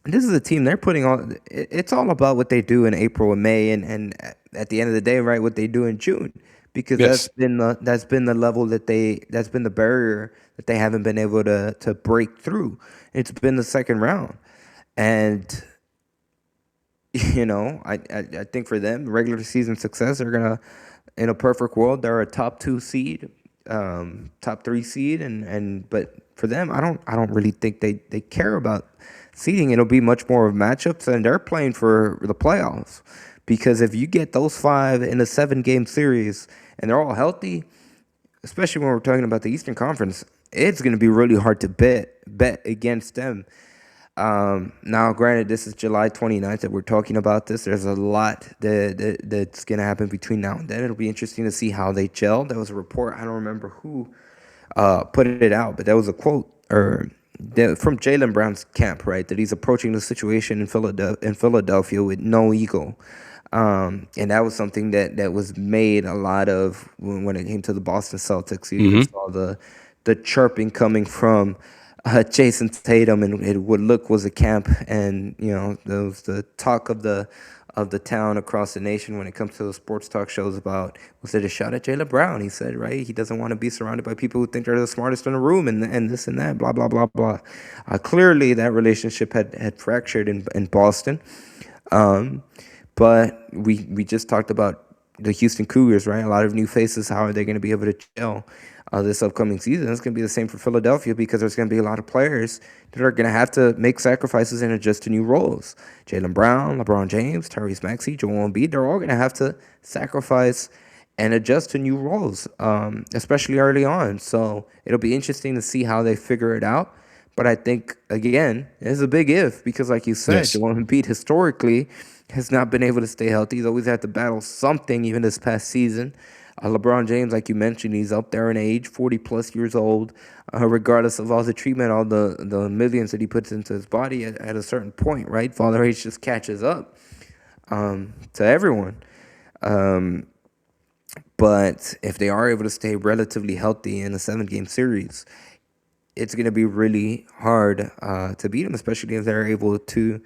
this is a team they're putting on. It's all about what they do in April and May, and at the end of the day, right, what they do in June, because Yes. that's been the level that's been the barrier that they haven't been able to break through. It's been the second round, and I think for them, regular season success, they're gonna, in a perfect world, they're a top 2 seed, top 3 seed, and but for them, I don't really think they care about seeding. It'll be much more of matchups, and they're playing for the playoffs, because if you get those 5 in a 7-game series and they're all healthy, especially when we're talking about the Eastern Conference, it's going to be really hard to bet against them. Now, granted, this is July 29th that we're talking about this. There's a lot that's going to happen between now and then. It'll be interesting to see how they gel. There was a report, I don't remember who put it out, but there was a quote from Jaylen Brown's camp, right, that he's approaching the situation in Philadelphia with no ego. And that was something that was made a lot of when it came to the Boston Celtics. You even saw the chirping coming from Jason Tatum, and it would look was a camp, and there was the talk of the town across the nation when it comes to the sports talk shows about, was it a shot at Jaylen Brown? He said, right, he doesn't want to be surrounded by people who think they're the smartest in the room, and this and that, blah blah blah blah. Clearly, that relationship had fractured in Boston. But we just talked about the Houston Cougars, right? A lot of new faces. How are they going to be able to gel this upcoming season? It's going to be the same for Philadelphia because there's going to be a lot of players that are going to have to make sacrifices and adjust to new roles. Jaylen Brown, LeBron James, Tyrese Maxey, Joel Embiid, they're all going to have to sacrifice and adjust to new roles, especially early on. So it'll be interesting to see how they figure it out. But I think, again, it's a big if because, like you said, Yes. Joel Embiid historically has not been able to stay healthy. He's always had to battle something, even this past season. LeBron James, like you mentioned, he's up there in age, 40-plus years old. Regardless of all the treatment, all the millions that he puts into his body at a certain point, right? Father age just catches up to everyone. But if they are able to stay relatively healthy in a 7-game series, it's going to be really hard to beat them, especially if they're able to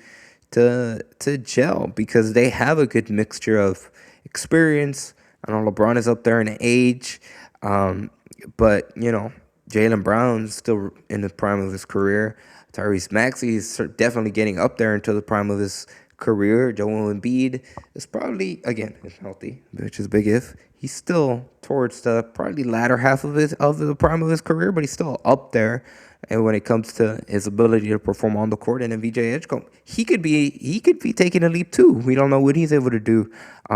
gel because they have a good mixture of experience. I know LeBron is up there in age, but Jaylen Brown's still in the prime of his career. Tyrese Maxey is definitely getting up there into the prime of his career. Joel Embiid is probably, again, if healthy, which is a big if. He's still towards the probably latter half of the prime of his career, but he's still up there. And when it comes to his ability to perform on the court and in VJ Edgecombe, he could be taking a leap too. We don't know what he's able to do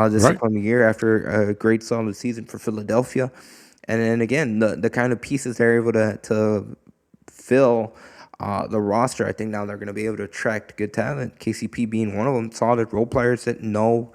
this Right. upcoming year after a great solid season for Philadelphia. And then again, the kind of pieces they're able to fill the roster, I think now they're going to be able to attract good talent. KCP being one of them, solid role players that know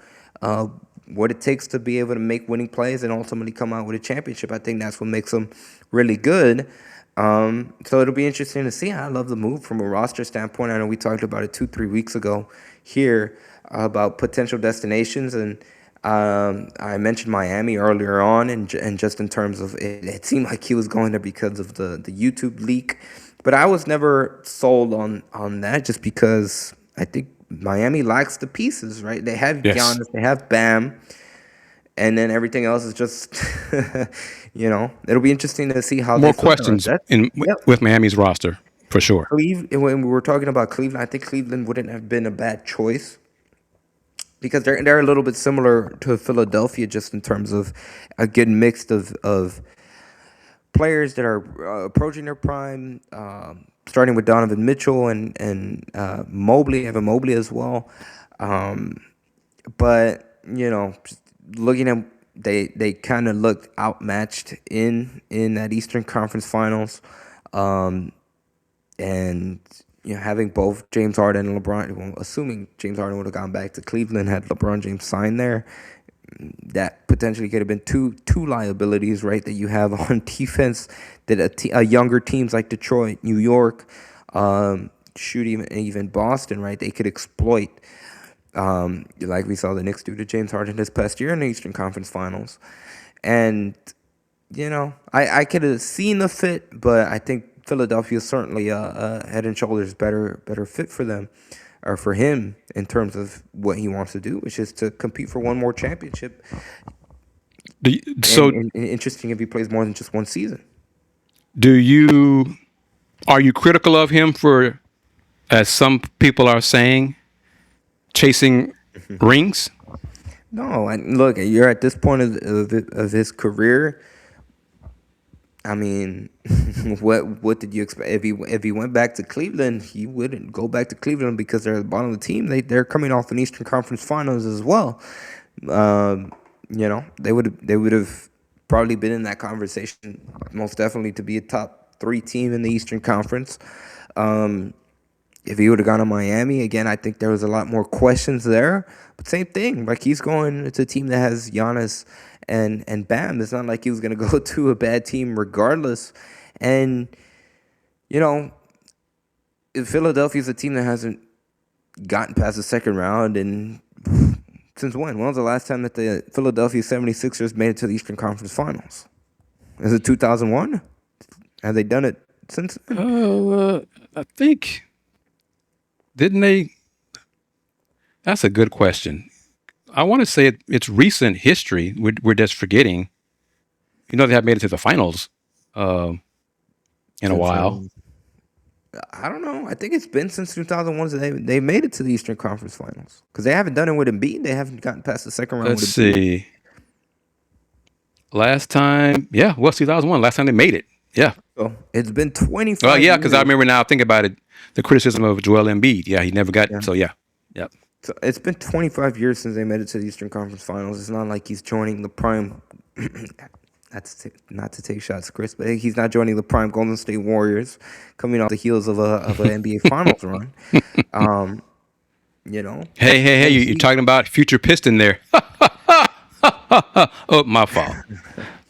what it takes to be able to make winning plays and ultimately come out with a championship. I think that's what makes them really good. So it'll be interesting to see. I love the move from a roster standpoint. I know we talked about it 2-3 weeks ago here about potential destinations, and I mentioned Miami earlier on, and just in terms of it seemed like he was going there because of the YouTube leak, but I was never sold on that just because I think Miami lacks the pieces, right? They have Yes. Giannis, they have Bam, and then everything else is just, it'll be interesting to see how More they feel about questions that. in Yep. with Miami's roster for sure. When we were talking about Cleveland, I think Cleveland wouldn't have been a bad choice because they're a little bit similar to Philadelphia just in terms of a good mix of players that are approaching their prime, starting with Donovan Mitchell and Mobley, Evan Mobley as well. But just looking at they kind of looked outmatched in that Eastern Conference Finals, and having both James Harden and LeBron, well, assuming James Harden would have gone back to Cleveland had LeBron James signed there, that potentially could have been two liabilities, right? That you have on defense that younger teams like Detroit, New York, shoot even Boston, right? They could exploit. Like we saw the Knicks do to James Harden this past year in the Eastern Conference Finals. And, I could have seen the fit, but I think Philadelphia is certainly a head and shoulders better fit for them, or for him in terms of what he wants to do, which is to compete for one more championship. So, And interesting if he plays more than just one season. are you critical of him for, as some people are saying, chasing rings? No, and look, you're at this point of his career. I mean, what did you expect? If he went back to Cleveland, he wouldn't go back to Cleveland because they're at the bottom of the team. They're coming off an Eastern Conference Finals as well. They would have probably been in that conversation most definitely to be a top 3 team in the Eastern Conference. If he would have gone to Miami, again, I think there was a lot more questions there. But same thing, like he's going to a team that has Giannis and Bam. It's not like he was going to go to a bad team regardless. And, if Philadelphia's a team that hasn't gotten past the second round, and since when? When was the last time that the Philadelphia 76ers made it to the Eastern Conference Finals? Is it 2001? Have they done it since then? I think, didn't they? That's a good question. I want to say it's recent history. We're just forgetting. They have made it to the finals in a Since while. I don't know. I think it's been since 2001 that they made it to the Eastern Conference Finals because they haven't done it with Embiid. They haven't gotten past the second round Let's with Embiid. see. Last time, yeah, was 2001. Last time they made it. Yeah. So it's been Well, 25 yeah, because I years. remember now. Think about it. The criticism of Joel Embiid. Yeah, he never got. Yeah. So yeah, yeah. So it's been 25 years since they made it to the Eastern Conference Finals. It's not like he's joining the prime. Not to take shots, Chris, but he's not joining the prime Golden State Warriors, coming off the heels of an NBA Finals run. Um, Hey! and You're he talking about future Piston there. Oh, my fault.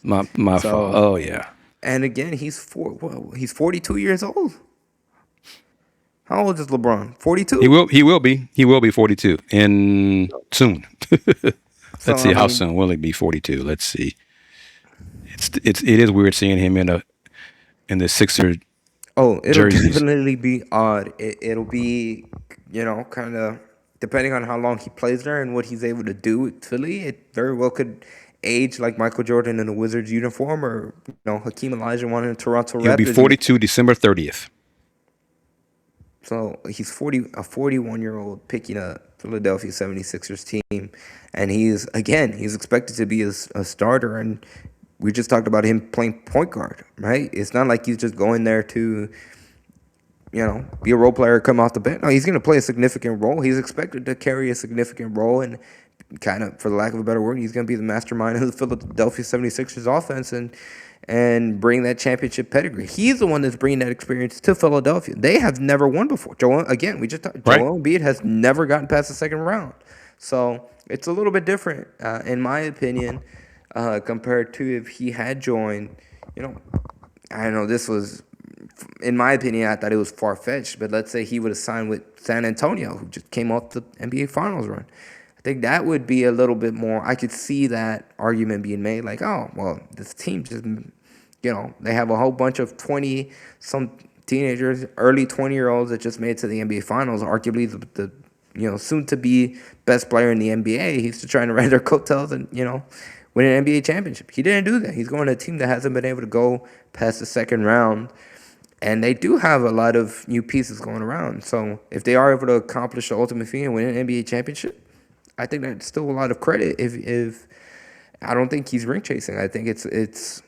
My fault. so Oh yeah. and again he's 42 years old. How old is LeBron? 42. He will be 42 in soon. So Let's I see how mean, soon will he be 42. Let's see. It is weird seeing him in the Sixer oh, it'll jerseys. definitely be odd. It'll be, kind of depending on how long he plays there and what he's able to do with Philly. It very well could age like Michael Jordan in a Wizards uniform, or Hakeem Olajuwon in a Toronto He'll be Raptors uniform. 42 December 30th. So he's 41-year-old picking a Philadelphia 76ers team, and he's expected to be a starter. And we just talked about him playing point guard, right? It's not like he's just going there to be a role player, come off the bench. No, he's going to play a significant role. He's expected to carry a significant role, and kind of, for the lack of a better word, he's going to be the mastermind of the Philadelphia 76ers offense and bring that championship pedigree. He's the one that's bringing that experience to Philadelphia. They have never won before. Joel Right? Embiid has never gotten past the second round. So it's a little bit different, in my opinion, compared to if he had joined, I know this was, in my opinion, I thought it was far-fetched, but let's say he would have signed with San Antonio, who just came off the NBA Finals run. I think that would be a little bit more, I could see that argument being made, like, oh, well, this team just, they have a whole bunch of 20-some teenagers, early 20-year-olds that just made it to the NBA Finals, arguably the soon-to-be best player in the NBA. He's just trying to ride their coattails and, win an NBA championship. He didn't do that. He's going to a team that hasn't been able to go past the second round. And they do have a lot of new pieces going around. So if they are able to accomplish the ultimate feat and win an NBA championship, I think that's still a lot of credit. If I don't think he's ring chasing. I think it's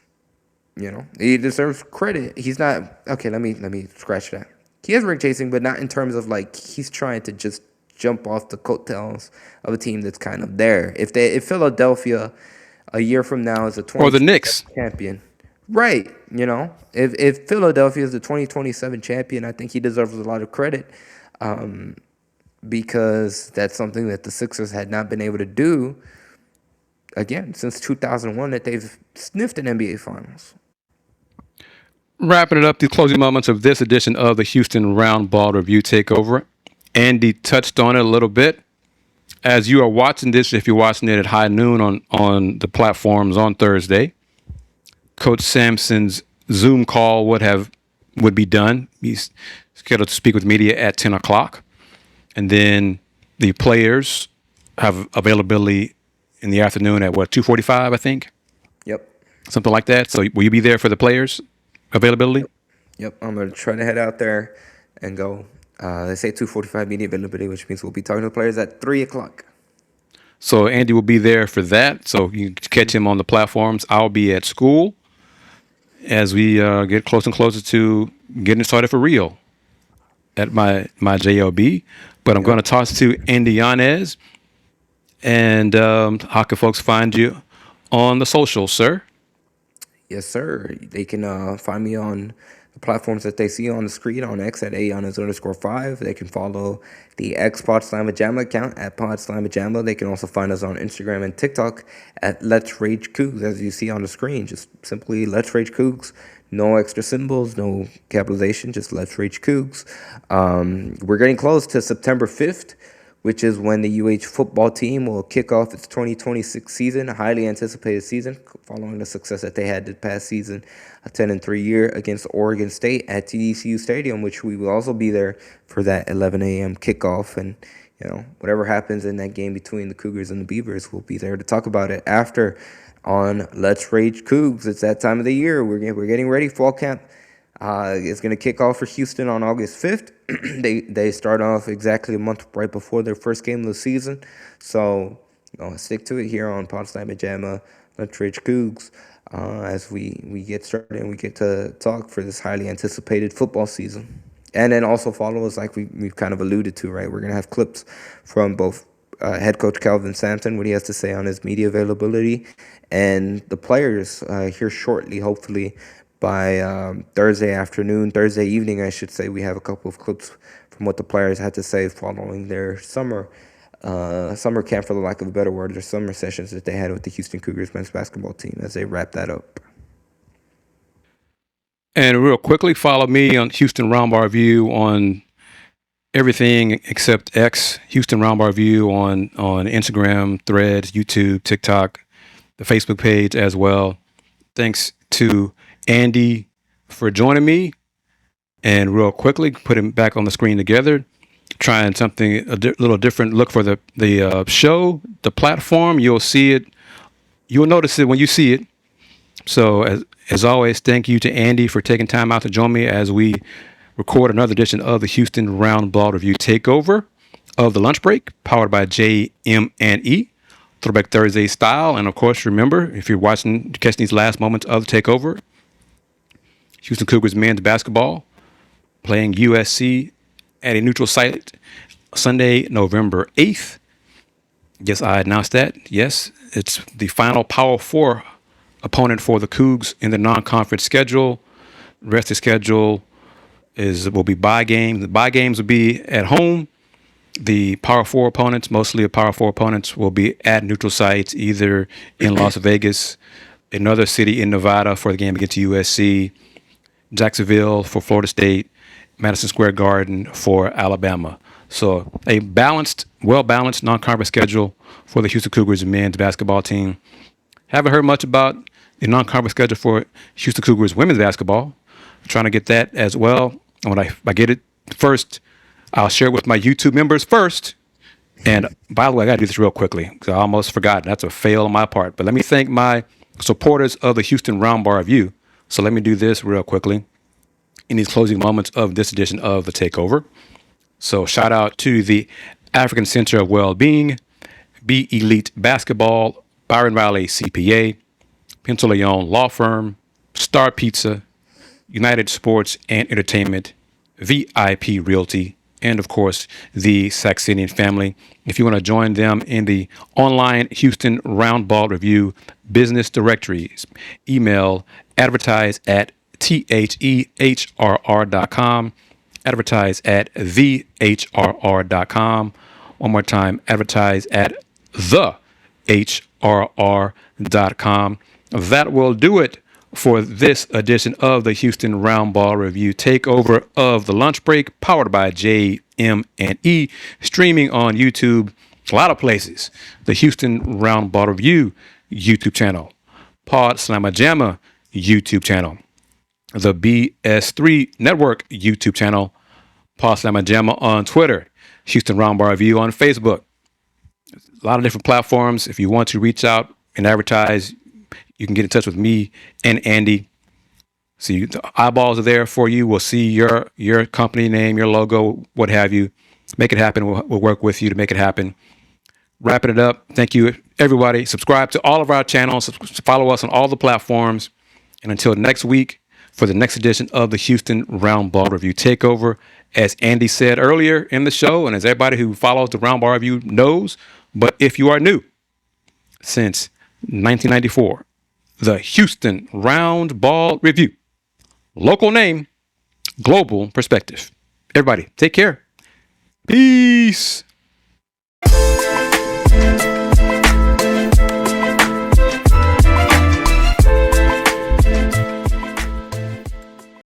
he deserves credit. He's not okay. Let me scratch that. He is ring chasing, but not in terms of like he's trying to just jump off the coattails of a team that's kind of there. If Philadelphia a year from now is a Or the Knicks. champion. Right, if Philadelphia is the 2027 champion, I think he deserves a lot of credit, because that's something that the Sixers had not been able to do, again, since 2001, that they've sniffed an NBA Finals. Wrapping it up, the closing moments of this edition of the Houston Roundball Review Takeover. Andy touched on it a little bit. As you are watching this, if you're watching it at high noon on the platforms on Thursday, Coach Sampson's Zoom call would be done. He's scheduled to speak with media at 10 o'clock. And then the players have availability in the afternoon at 2:45, I think? Yep. Something like that. So will you be there for the players' availability? Yep. I'm going to try to head out there and go. They say 2:45 media availability, which means we'll be talking to the players at 3 o'clock. So Andy will be there for that. So you can catch him on the platforms. I'll be at school as we get closer and closer to getting started for real at my JLB. But I'm going to toss to Andy Yanez. And how can folks find you on the social, sir? Yes, sir. They can find me on the platforms that they see on the screen on X at @Yanez_5. They can follow the X Pod Slamma Jamma account at Pod Slamma Jamma. They can also find us on Instagram and TikTok at Let's Rage Coogs, as you see on the screen. Just simply Let's Rage Coogs. No extra symbols, no capitalization, just Let's Rage Coogs. We're getting close to September 5th, which is when the UH football team will kick off its 2026 season, a highly anticipated season, following the success that they had this past season, a 10-3 year against Oregon State at TDCU Stadium, which we will also be there for that 11 a.m. kickoff. And, whatever happens in that game between the Cougars and the Beavers, we'll be there to talk about it after on Let's Rage Cougs. It's that time of the year. We're getting ready. Fall camp is going to kick off for Houston on August 5th. They start off exactly a month right before their first game of the season. So Stick to it here on Potsdam and Jamma, Lunch Ridge Cougs, as we get started and we get to talk for this highly anticipated football season. And then also follow us, like we've kind of alluded to, right? We're going to have clips from both head coach Kelvin Sampson, what he has to say on his media availability, and the players here shortly, hopefully by Thursday evening, I should say. We have a couple of clips from what the players had to say following their summer camp, for the lack of a better word, their summer sessions that they had with the Houston Cougars men's basketball team as they wrap that up. And real quickly, follow me on Houston Roundball Review on everything except X, Houston Roundball Review on Instagram, Threads, YouTube, TikTok, the Facebook page as well. Thanks to Andy for joining me. And real quickly, put him back on the screen together, trying something a little different look for the show, the platform. You'll see it. You'll notice it when you see it. So as always, thank you to Andy for taking time out to join me as we record another edition of the Houston Roundball Review Takeover of the Lunch Break, powered by JM&E, Throwback Thursday style. And of course, remember, if you're watching, catching these last moments of the Takeover, Houston Cougars men's basketball playing USC at a neutral site Sunday, November 8th. Yes, I announced that. Yes, it's the final Power 4 opponent for the Cougs in the non-conference schedule. The rest of the schedule will be bye games. The bye games will be at home. The Power 4 opponents, mostly the Power 4 opponents, will be at neutral sites, either in Las Vegas, another city in Nevada for the game against USC, Jacksonville for Florida State, Madison Square Garden for Alabama. So a balanced, well-balanced non-conference schedule for the Houston Cougars men's basketball team. Haven't heard much about the non-conference schedule for Houston Cougars women's basketball. I'm trying to get that as well. And when I get it first, I'll share it with my YouTube members first. And by the way, I got to do this real quickly because I almost forgot. That's a fail on my part. But let me thank my supporters of the Houston Roundball Review. So let me do this real quickly in these closing moments of this edition of the Takeover. So shout out to the African Center of Wellbeing, Be Elite Basketball, Byron Riley CPA, Pencil Leon Law Firm, Star Pizza, United Sports and Entertainment, VIP Realty, and of course, the Saxenian family. If you want to join them in the online Houston Roundball Review business directories, email advertise@thehrr.com, advertise@thehrr.com. One more time, advertise@thehrr.com. That will do it for this edition of the Houston Roundball Review Takeover of the Lunch Break, powered by JM&E, streaming on YouTube, a lot of places. The Houston Roundball Review YouTube channel, Pod Slamma Jamma YouTube channel, the BS3 Network YouTube channel, Pod Slamma Jamma on Twitter, Houston Roundball Review on Facebook. A lot of different platforms. If you want to reach out and advertise, you can get in touch with me and Andy. See, the eyeballs are there for you. We'll see your company name, your logo, what have you. Make it happen. We'll work with you to make it happen. Wrapping it up. Thank you, everybody. Subscribe to all of our channels. Follow us on all the platforms. And until next week, for the next edition of the Houston Roundball Review Takeover, as Andy said earlier in the show, and as everybody who follows the Roundball Review knows, but if you are new, since 1994, the Houston Roundball Review. Local name, global perspective. Everybody, take care. Peace.